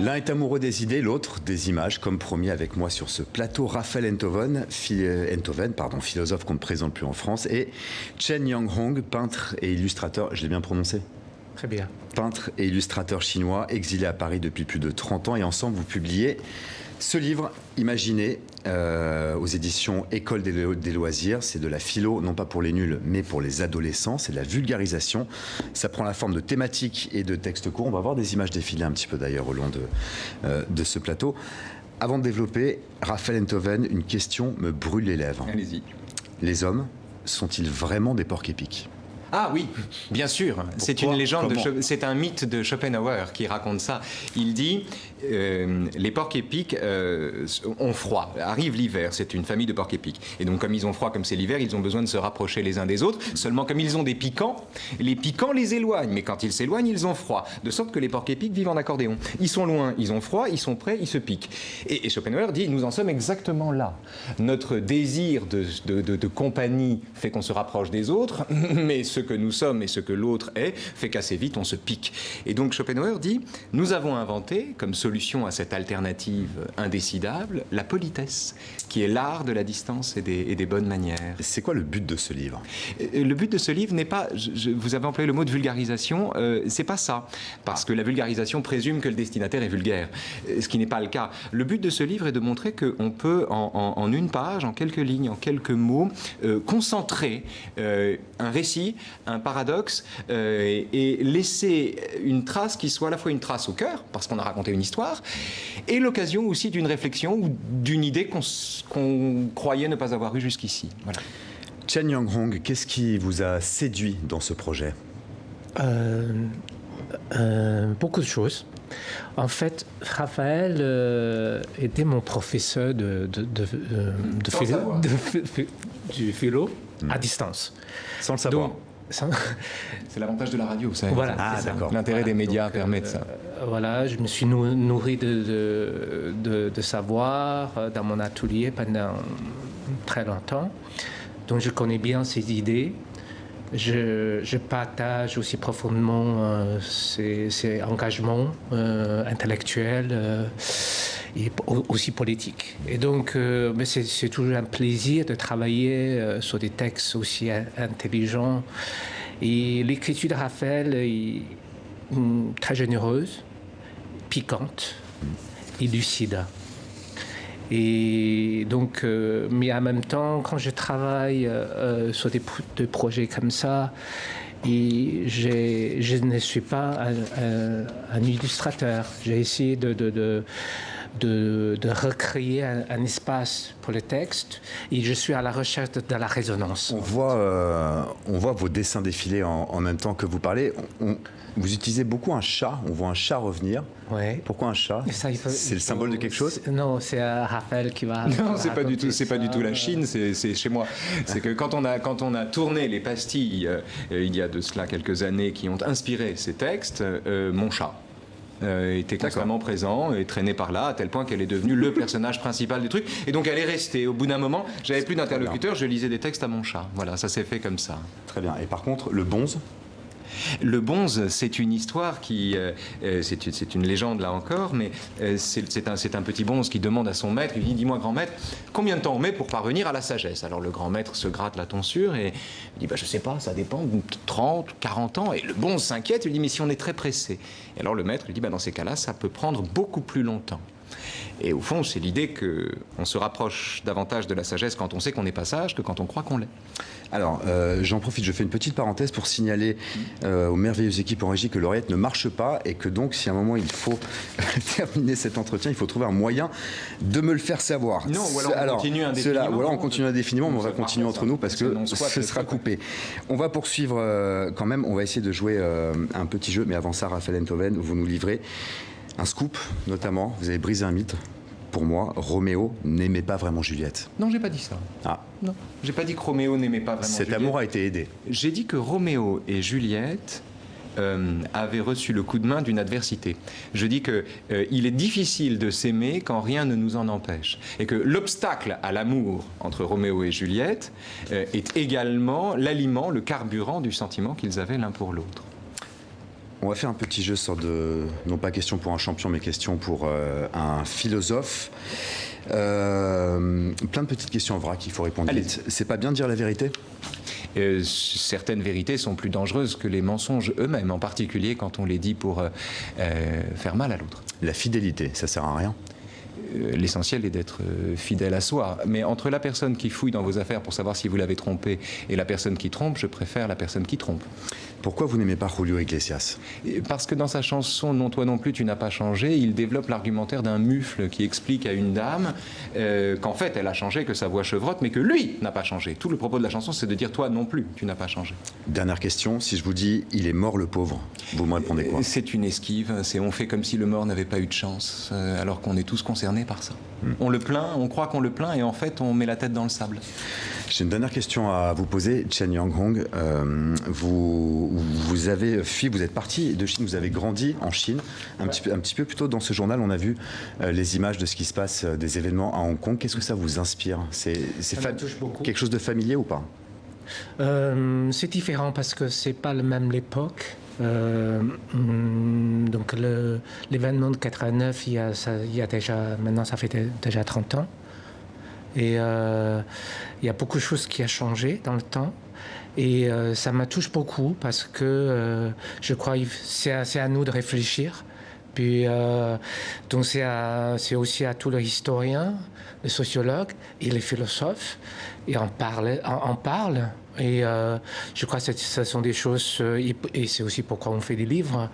L'un est amoureux des idées, l'autre des images, comme promis avec moi sur ce plateau. Raphaël Enthoven, philosophe qu'on ne présente plus en France, et Chen Yanghong, peintre et illustrateur, je l'ai bien prononcé ? Très bien. Peintre et illustrateur chinois, exilé à Paris depuis plus de 30 ans, et ensemble vous publiez ce livre, Imaginez, aux éditions École des loisirs. C'est de la philo, non pas pour les nuls, mais pour les adolescents. C'est de la vulgarisation. Ça prend la forme de thématiques et de textes courts. On va voir des images défiler un petit peu d'ailleurs au long de ce plateau. Avant de développer, Raphaël Enthoven, une question me brûle les lèvres. Allez-y. Les hommes sont-ils vraiment des porcs épics ? Ah oui, bien sûr. C'est une légende, c'est un mythe de Schopenhauer qui raconte ça. Il dit les porcs épics ont froid. Arrive l'hiver, c'est une famille de porcs épics. Et donc comme ils ont froid, comme c'est l'hiver, ils ont besoin de se rapprocher les uns des autres. Seulement comme ils ont des piquants, les piquants les éloignent. Mais quand ils s'éloignent, ils ont froid. De sorte que les porcs épics vivent en accordéon. Ils sont loin, ils ont froid, ils sont près, ils se piquent. Et Schopenhauer dit, nous en sommes exactement là. Notre désir de compagnie fait qu'on se rapproche des autres, mais ce que nous sommes et ce que l'autre est fait qu'assez vite on se pique. Et donc Schopenhauer dit, nous avons inventé comme solution à cette alternative indécidable la politesse, qui est l'art de la distance et des bonnes manières. C'est quoi le but de ce livre ? Le but de ce livre n'est pas, vous avez employé le mot de vulgarisation, c'est pas ça, parce que la vulgarisation présume que le destinataire est vulgaire, ce qui n'est pas le cas. Le but de ce livre est de montrer qu'on peut en une page, en quelques lignes, en quelques mots, concentrer un récit, un paradoxe, et laisser une trace qui soit à la fois une trace au cœur, parce qu'on a raconté une histoire, et l'occasion aussi d'une réflexion ou d'une idée qu'on croyait ne pas avoir eue jusqu'ici. Voilà. Chen Yanghong, qu'est-ce qui vous a séduit dans ce projet ? Beaucoup de choses. En fait, Raphaël était mon professeur de philo à distance. Sans le savoir. Donc, c'est l'avantage de la radio, vous savez. Voilà, ah, d'accord. L'intérêt des médias permet de ça. Voilà, je me suis nourri de savoir dans mon atelier pendant très longtemps. Donc je connais bien ses idées. Je partage aussi profondément ses engagements intellectuels et aussi politiques. Et donc, c'est toujours un plaisir de travailler sur des textes aussi intelligents. Et l'écriture de Raphaël est très généreuse, piquante et lucide. Et donc, mais en même temps, quand je travaille sur des projets comme ça, et je ne suis pas un illustrateur. J'ai essayé de recréer un espace pour le texte, et je suis à la recherche de la résonance. On voit vos dessins défiler en même temps que vous parlez. Vous utilisez beaucoup un chat, on voit un chat revenir. Ouais. Pourquoi un chat ? C'est le symbole de quelque chose ? Non, c'est Raphaël qui va... Non, c'est pas du tout la Chine, c'est chez moi. C'est que quand on a tourné les pastilles, il y a de cela quelques années, qui ont inspiré ces textes, mon chat était constamment présent et traîné par là, à tel point qu'elle est devenue le personnage principal du truc. Et donc elle est restée. Au bout d'un moment, j'avais plus d'interlocuteur, je lisais des textes à mon chat. Voilà, ça s'est fait comme ça. Très bien. Et par contre, le bonze ? Le bonze, c'est une histoire qui... c'est une légende, là encore, mais c'est un petit bonze qui demande à son maître, il dit, dis-moi, grand maître, combien de temps on met pour parvenir à la sagesse ? Alors le grand maître se gratte la tonsure et il dit, bah, je sais pas, ça dépend, 30, 40 ans. Et le bonze s'inquiète, il dit, mais si on est très pressé. Et alors le maître lui dit, bah, dans ces cas-là, ça peut prendre beaucoup plus longtemps. Et au fond, c'est l'idée qu'on se rapproche davantage de la sagesse quand on sait qu'on n'est pas sage que quand on croit qu'on l'est. Alors, j'en profite, je fais une petite parenthèse pour signaler aux merveilleuses équipes en régie que l'oreillette ne marche pas et que donc, si à un moment il faut terminer cet entretien, il faut trouver un moyen de me le faire savoir. Non, ou alors on continue indéfiniment. Ou alors on continue indéfiniment, mais on va continuer entre nous parce que ce sera coupé. On va poursuivre quand même, on va essayer de jouer un petit jeu, mais avant ça, Raphaël Enthoven, vous nous livrez un scoop, notamment, vous avez brisé un mythe. Pour moi, Roméo n'aimait pas vraiment Juliette. Non, j'ai pas dit ça. Ah. Non, j'ai pas dit que Roméo n'aimait pas vraiment Juliette. Cet amour a été aidé. J'ai dit que Roméo et Juliette avaient reçu le coup de main d'une adversité. Je dis qu'il est difficile de s'aimer quand rien ne nous en empêche. Et que l'obstacle à l'amour entre Roméo et Juliette est également l'aliment, le carburant du sentiment qu'ils avaient l'un pour l'autre. On va faire un petit jeu, sorte de, non pas question pour un champion, mais question pour un philosophe. Plein de petites questions en vrac qu'il faut répondre vite. C'est pas bien de dire la vérité ? Certaines vérités sont plus dangereuses que les mensonges eux-mêmes, en particulier quand on les dit pour faire mal à l'autre. La fidélité, ça sert à rien ? L'essentiel est d'être fidèle à soi. Mais entre la personne qui fouille dans vos affaires pour savoir si vous l'avez trompé et la personne qui trompe, je préfère la personne qui trompe. Pourquoi vous n'aimez pas Julio Iglesias ? Parce que dans sa chanson « Non, toi non plus, tu n'as pas changé », il développe l'argumentaire d'un mufle qui explique à une dame qu'en fait, elle a changé, que sa voix chevrotte, mais que lui n'a pas changé. Tout le propos de la chanson, c'est de dire « toi non plus, tu n'as pas changé ». Dernière question, si je vous dis « il est mort le pauvre », vous me répondez quoi ? C'est une esquive, on fait comme si le mort n'avait pas eu de chance, alors qu'on est tous concernés par ça. On le plaint, on croit qu'on le plaint, et en fait, on met la tête dans le sable. J'ai une dernière question à vous poser, Chen Yanghong. Vous avez fui, vous êtes parti de Chine, vous avez grandi en Chine. Un petit peu plus tôt dans ce journal, on a vu les images de ce qui se passe, des événements à Hong Kong. Qu'est-ce que ça vous inspire ? Ça me touche beaucoup. Quelque chose de familier ou pas ? C'est différent parce que c'est pas le même l'époque. Donc l'événement de 89, il y a déjà, maintenant ça fait déjà 30 ans. Et il y a beaucoup de choses qui ont changé dans le temps. Et ça me touche beaucoup parce que je crois que c'est à nous de réfléchir. Puis, donc c'est aussi à tous les historiens, les sociologues et les philosophes. Et on parle. Et je crois que ce sont des choses, et c'est aussi pourquoi on fait des livres.